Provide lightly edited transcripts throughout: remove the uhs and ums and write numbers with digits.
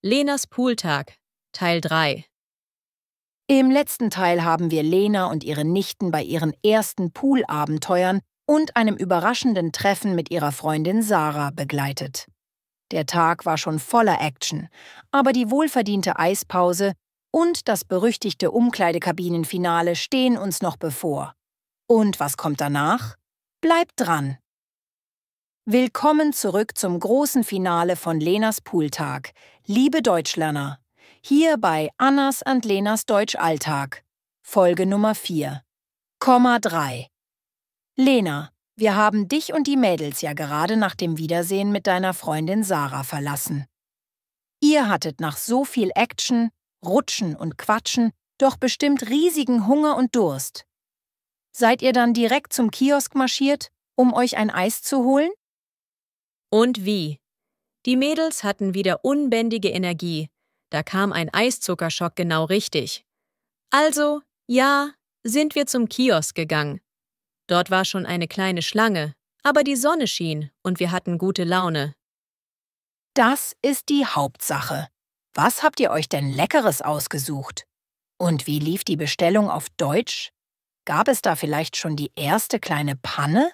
Lenas Pooltag, Teil 3. Im letzten Teil haben wir Lena und ihre Nichten bei ihren ersten Poolabenteuern und einem überraschenden Treffen mit ihrer Freundin Sarah begleitet. Der Tag war schon voller Action, aber die wohlverdiente Eispause und das berüchtigte Umkleidekabinenfinale stehen uns noch bevor. Und was kommt danach? Bleibt dran! Willkommen zurück zum großen Finale von Lenas Pooltag, liebe Deutschlerner. Hier bei Annas und Lenas Deutschalltag, Folge Nummer 4, Komma 3. Lena, wir haben dich und die Mädels ja gerade nach dem Wiedersehen mit deiner Freundin Sarah verlassen. Ihr hattet nach so viel Action, Rutschen und Quatschen doch bestimmt riesigen Hunger und Durst. Seid ihr dann direkt zum Kiosk marschiert, um euch ein Eis zu holen? Und wie? Die Mädels hatten wieder unbändige Energie. Da kam ein Eiszuckerschock genau richtig. Also, ja, sind wir zum Kiosk gegangen. Dort war schon eine kleine Schlange, aber die Sonne schien und wir hatten gute Laune. Das ist die Hauptsache. Was habt ihr euch denn Leckeres ausgesucht? Und wie lief die Bestellung auf Deutsch? Gab es da vielleicht schon die erste kleine Panne?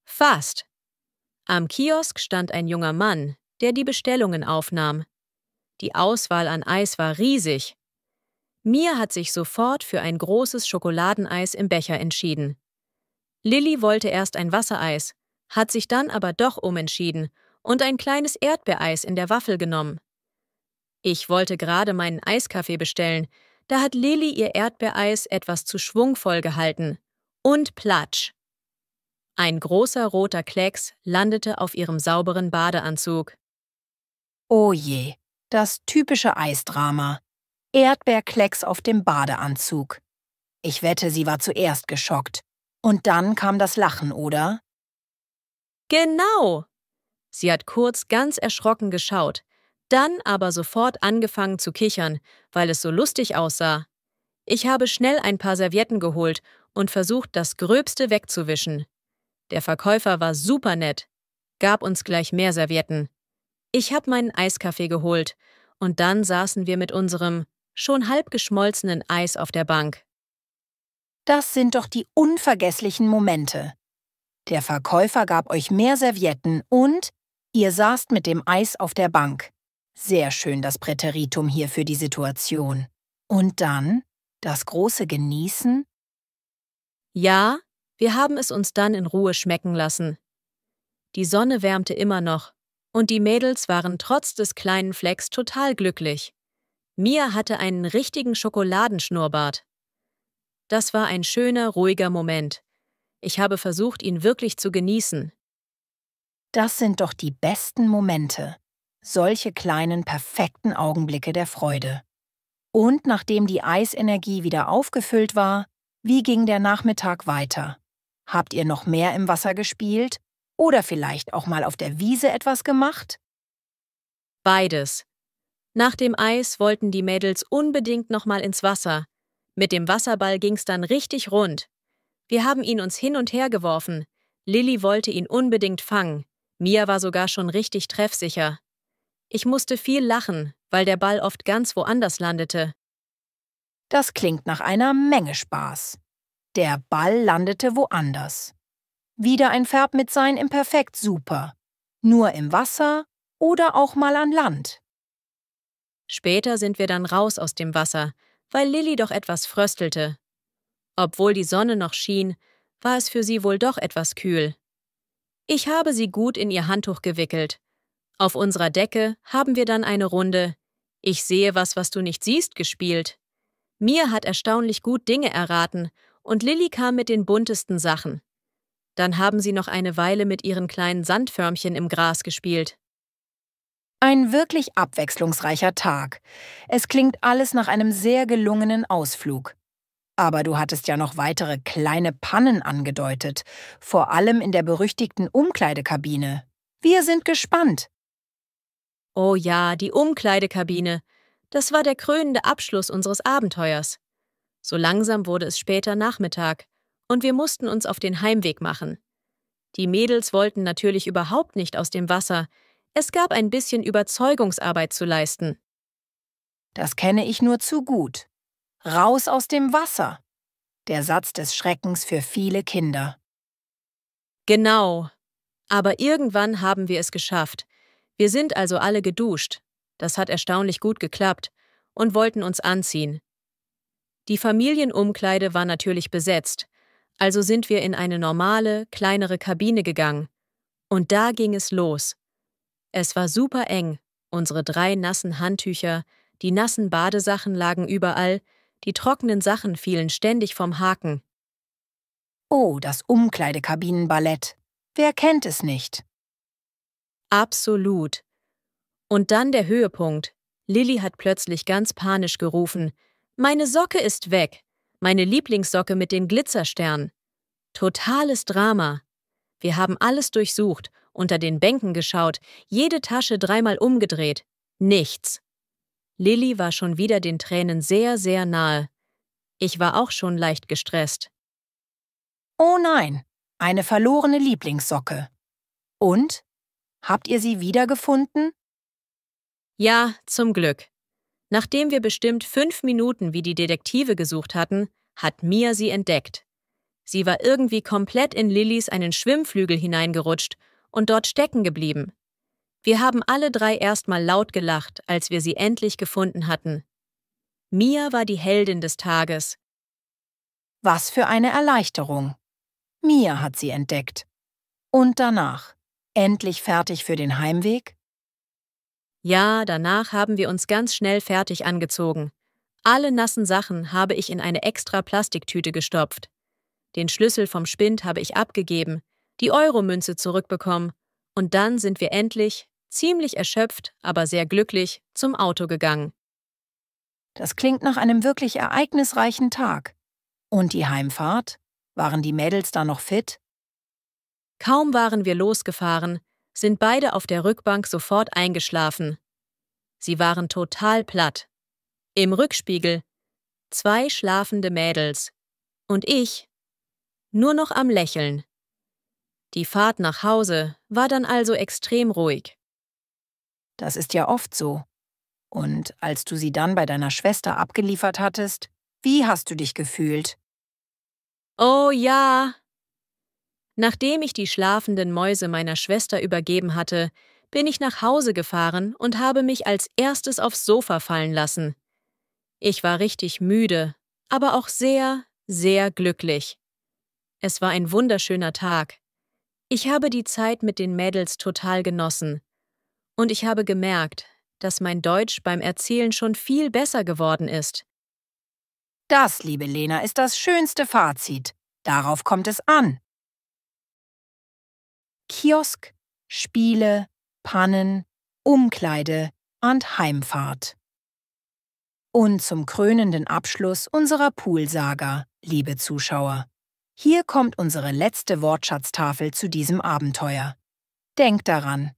Fast. Am Kiosk stand ein junger Mann, der die Bestellungen aufnahm. Die Auswahl an Eis war riesig. Mia hat sich sofort für ein großes Schokoladeneis im Becher entschieden. Lilly wollte erst ein Wassereis, hat sich dann aber doch umentschieden und ein kleines Erdbeereis in der Waffel genommen. Ich wollte gerade meinen Eiskaffee bestellen, da hat Lilly ihr Erdbeereis etwas zu schwungvoll gehalten. Und platsch! Ein großer roter Klecks landete auf ihrem sauberen Badeanzug. Oh je, das typische Eisdrama. Erdbeerklecks auf dem Badeanzug. Ich wette, sie war zuerst geschockt. Und dann kam das Lachen, oder? Genau! Sie hat kurz ganz erschrocken geschaut, dann aber sofort angefangen zu kichern, weil es so lustig aussah. Ich habe schnell ein paar Servietten geholt und versucht, das Gröbste wegzuwischen. Der Verkäufer war super nett, gab uns gleich mehr Servietten. Ich habe meinen Eiskaffee geholt und dann saßen wir mit unserem schon halb geschmolzenen Eis auf der Bank. Das sind doch die unvergesslichen Momente. Der Verkäufer gab euch mehr Servietten und ihr saßt mit dem Eis auf der Bank. Sehr schön das Präteritum hier für die Situation. Und dann das große Genießen? Ja, wir haben es uns dann in Ruhe schmecken lassen. Die Sonne wärmte immer noch und die Mädels waren trotz des kleinen Flecks total glücklich. Mia hatte einen richtigen Schokoladenschnurrbart. Das war ein schöner, ruhiger Moment. Ich habe versucht, ihn wirklich zu genießen. Das sind doch die besten Momente. Solche kleinen, perfekten Augenblicke der Freude. Und nachdem die Eisenergie wieder aufgefüllt war, wie ging der Nachmittag weiter? Habt ihr noch mehr im Wasser gespielt? Oder vielleicht auch mal auf der Wiese etwas gemacht? Beides. Nach dem Eis wollten die Mädels unbedingt noch mal ins Wasser. Mit dem Wasserball ging's dann richtig rund. Wir haben ihn uns hin und her geworfen. Lilly wollte ihn unbedingt fangen. Mia war sogar schon richtig treffsicher. Ich musste viel lachen, weil der Ball oft ganz woanders landete. Das klingt nach einer Menge Spaß. Der Ball landete woanders. Wieder ein Verb mit sein Imperfekt super. Nur im Wasser oder auch mal an Land. Später sind wir dann raus aus dem Wasser, weil Lilly doch etwas fröstelte. Obwohl die Sonne noch schien, war es für sie wohl doch etwas kühl. Ich habe sie gut in ihr Handtuch gewickelt. Auf unserer Decke haben wir dann eine Runde »Ich sehe was du nicht siehst« gespielt. Mia hat erstaunlich gut Dinge erraten und Lilly kam mit den buntesten Sachen. Dann haben sie noch eine Weile mit ihren kleinen Sandförmchen im Gras gespielt. Ein wirklich abwechslungsreicher Tag. Es klingt alles nach einem sehr gelungenen Ausflug. Aber du hattest ja noch weitere kleine Pannen angedeutet, vor allem in der berüchtigten Umkleidekabine. Wir sind gespannt. Oh ja, die Umkleidekabine. Das war der krönende Abschluss unseres Abenteuers. So langsam wurde es später Nachmittag und wir mussten uns auf den Heimweg machen. Die Mädels wollten natürlich überhaupt nicht aus dem Wasser. Es gab ein bisschen Überzeugungsarbeit zu leisten. Das kenne ich nur zu gut. Raus aus dem Wasser. Der Satz des Schreckens für viele Kinder. Genau. Aber irgendwann haben wir es geschafft. Wir sind also alle geduscht. Das hat erstaunlich gut geklappt und wollten uns anziehen. Die Familienumkleide war natürlich besetzt, also sind wir in eine normale, kleinere Kabine gegangen. Und da ging es los. Es war super eng, unsere 3 nassen Handtücher, die nassen Badesachen lagen überall, die trockenen Sachen fielen ständig vom Haken. Oh, das Umkleidekabinenballett. Wer kennt es nicht? Absolut. Und dann der Höhepunkt. Lilly hat plötzlich ganz panisch gerufen: Meine Socke ist weg! Meine Lieblingssocke mit den Glitzersternen. Totales Drama. Wir haben alles durchsucht, unter den Bänken geschaut, jede Tasche 3-mal umgedreht. Nichts. Lilly war schon wieder den Tränen sehr, sehr nahe. Ich war auch schon leicht gestresst. Oh nein, eine verlorene Lieblingssocke. Und? Habt ihr sie wiedergefunden? Ja, zum Glück. Nachdem wir bestimmt 5 Minuten wie die Detektive gesucht hatten, hat Mia sie entdeckt. Sie war irgendwie komplett in Lillys einen Schwimmflügel hineingerutscht und dort stecken geblieben. Wir haben alle 3 erstmal laut gelacht, als wir sie endlich gefunden hatten. Mia war die Heldin des Tages. Was für eine Erleichterung. Mia hat sie entdeckt. Und danach? Endlich fertig für den Heimweg? Ja, danach haben wir uns ganz schnell fertig angezogen. Alle nassen Sachen habe ich in eine extra Plastiktüte gestopft. Den Schlüssel vom Spind habe ich abgegeben, die Euromünze zurückbekommen und dann sind wir endlich, ziemlich erschöpft, aber sehr glücklich, zum Auto gegangen. Das klingt nach einem wirklich ereignisreichen Tag. Und die Heimfahrt? Waren die Mädels da noch fit? Kaum waren wir losgefahren, sind beide auf der Rückbank sofort eingeschlafen. Sie waren total platt. Im Rückspiegel 2 schlafende Mädels. Und ich nur noch am Lächeln. Die Fahrt nach Hause war dann also extrem ruhig. Das ist ja oft so. Und als du sie dann bei deiner Schwester abgeliefert hattest, wie hast du dich gefühlt? Oh ja! Nachdem ich die schlafenden Mäuse meiner Schwester übergeben hatte, bin ich nach Hause gefahren und habe mich als erstes aufs Sofa fallen lassen. Ich war richtig müde, aber auch sehr, sehr glücklich. Es war ein wunderschöner Tag. Ich habe die Zeit mit den Mädels total genossen. Und ich habe gemerkt, dass mein Deutsch beim Erzählen schon viel besser geworden ist. Das, liebe Lena, ist das schönste Fazit. Darauf kommt es an. Kiosk, Spiele, Pannen, Umkleide und Heimfahrt. Und zum krönenden Abschluss unserer Poolsaga, liebe Zuschauer. Hier kommt unsere letzte Wortschatztafel zu diesem Abenteuer. Denkt daran,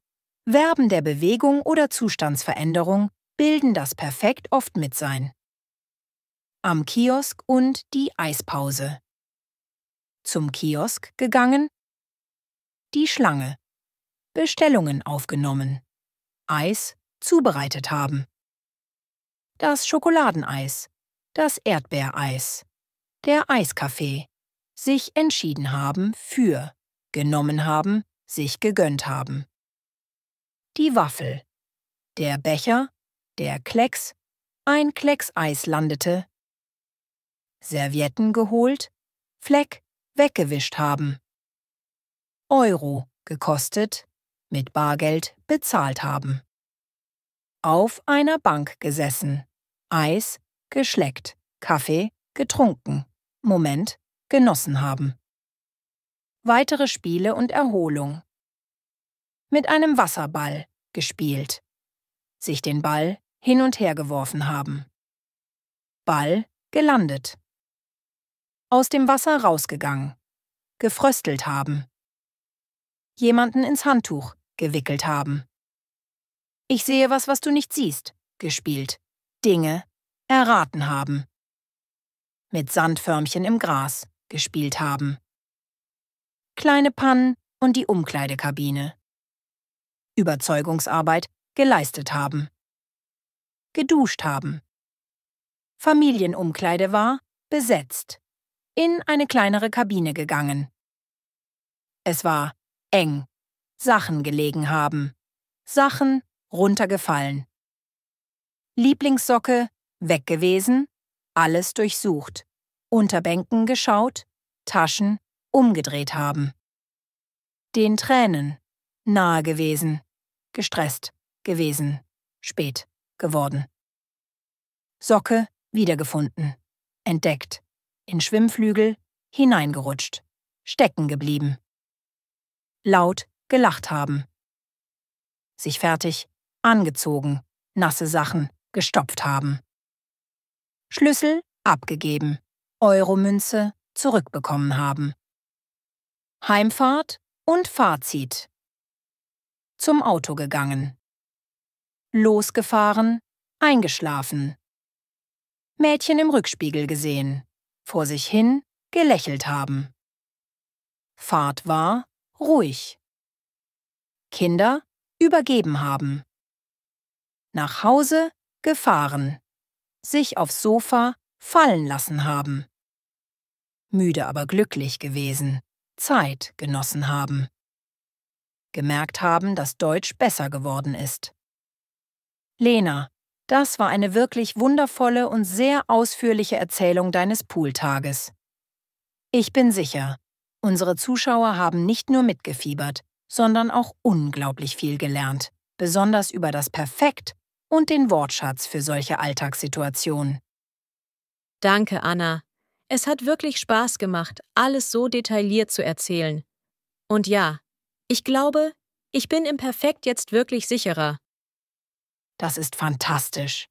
Verben der Bewegung oder Zustandsveränderung bilden das Perfekt oft mit sein. Am Kiosk und die Eispause. Zum Kiosk gegangen. Die Schlange. Bestellungen aufgenommen. Eis zubereitet haben. Das Schokoladeneis. Das Erdbeereis. Der Eiskaffee. Sich entschieden haben für. Genommen haben, sich gegönnt haben. Die Waffel. Der Becher. Der Klecks. Ein Kleckseis landete. Servietten geholt. Fleck weggewischt haben. Euro gekostet. Mit Bargeld bezahlt haben. Auf einer Bank gesessen. Eis geschleckt. Kaffee getrunken. Moment genossen haben. Weitere Spiele und Erholung. Mit einem Wasserball gespielt. Sich den Ball hin und her geworfen haben. Ball gelandet. Aus dem Wasser rausgegangen. Gefröstelt haben. Jemanden ins Handtuch gewickelt haben. Ich sehe was du nicht siehst, gespielt. Dinge erraten haben. Mit Sandförmchen im Gras gespielt haben. Kleine Pannen und die Umkleidekabine. Überzeugungsarbeit, geleistet haben. Geduscht haben. Familienumkleide war besetzt. In eine kleinere Kabine gegangen. Es war eng. Sachen gelegen haben. Sachen runtergefallen. Lieblingssocke weg gewesen. Alles durchsucht. Unter Bänken geschaut. Taschen umgedreht haben. Den Tränen nahe gewesen. Gestresst gewesen. Spät geworden. Socke wiedergefunden. Entdeckt. In Schwimmflügel hineingerutscht. Stecken geblieben. Laut gelacht haben. Sich fertig angezogen. Nasse Sachen gestopft haben. Schlüssel abgegeben. Euromünze zurückbekommen haben. Heimfahrt und Fazit. Zum Auto gegangen. Losgefahren, eingeschlafen. Mädchen im Rückspiegel gesehen. Vor sich hin gelächelt haben. Fahrt war ruhig. Kinder übergeben haben. Nach Hause gefahren. Sich aufs Sofa fallen lassen haben. Müde aber glücklich gewesen. Zeit genossen haben. Gemerkt haben, dass Deutsch besser geworden ist. Lena, das war eine wirklich wundervolle und sehr ausführliche Erzählung deines Pooltages. Ich bin sicher, unsere Zuschauer haben nicht nur mitgefiebert, sondern auch unglaublich viel gelernt, besonders über das Perfekt und den Wortschatz für solche Alltagssituationen. Danke, Anna. Es hat wirklich Spaß gemacht, alles so detailliert zu erzählen. Und ja, ich glaube, ich bin im Perfekt jetzt wirklich sicherer. Das ist fantastisch.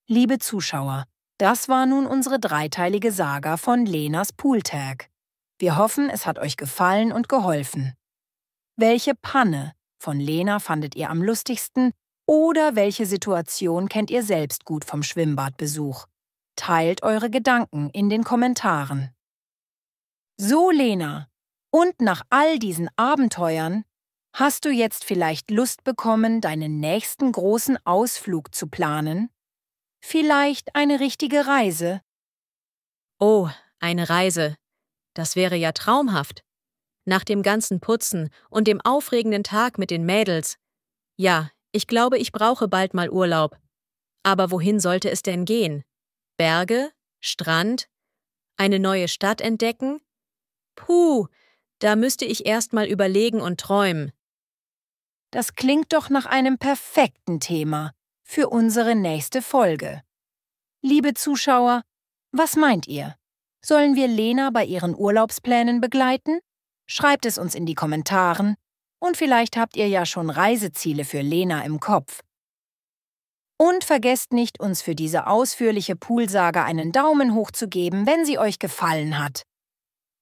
Liebe Zuschauer, das war nun unsere dreiteilige Saga von Lenas Pooltag. Wir hoffen, es hat euch gefallen und geholfen. Welche Panne von Lena fandet ihr am lustigsten oder welche Situation kennt ihr selbst gut vom Schwimmbadbesuch? Teilt eure Gedanken in den Kommentaren. So, Lena, und nach all diesen Abenteuern hast du jetzt vielleicht Lust bekommen, deinen nächsten großen Ausflug zu planen? Vielleicht eine richtige Reise? Oh, eine Reise. Das wäre ja traumhaft. Nach dem ganzen Putzen und dem aufregenden Tag mit den Mädels. Ja, ich glaube, ich brauche bald mal Urlaub. Aber wohin sollte es denn gehen? Berge? Strand? Eine neue Stadt entdecken? Puh, da müsste ich erst mal überlegen und träumen. Das klingt doch nach einem perfekten Thema für unsere nächste Folge. Liebe Zuschauer, was meint ihr? Sollen wir Lena bei ihren Urlaubsplänen begleiten? Schreibt es uns in die Kommentaren und vielleicht habt ihr ja schon Reiseziele für Lena im Kopf. Und vergesst nicht, uns für diese ausführliche Poolsaga einen Daumen hoch zu geben, wenn sie euch gefallen hat.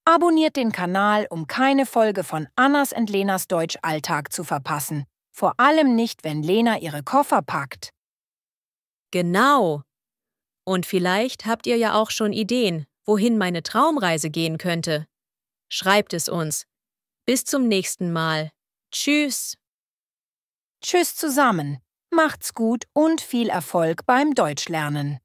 Abonniert den Kanal, um keine Folge von Annas und Lenas Deutsch-Alltag zu verpassen. Vor allem nicht, wenn Lena ihre Koffer packt. Genau. Und vielleicht habt ihr ja auch schon Ideen, wohin meine Traumreise gehen könnte. Schreibt es uns. Bis zum nächsten Mal. Tschüss. Tschüss zusammen. Macht's gut und viel Erfolg beim Deutschlernen.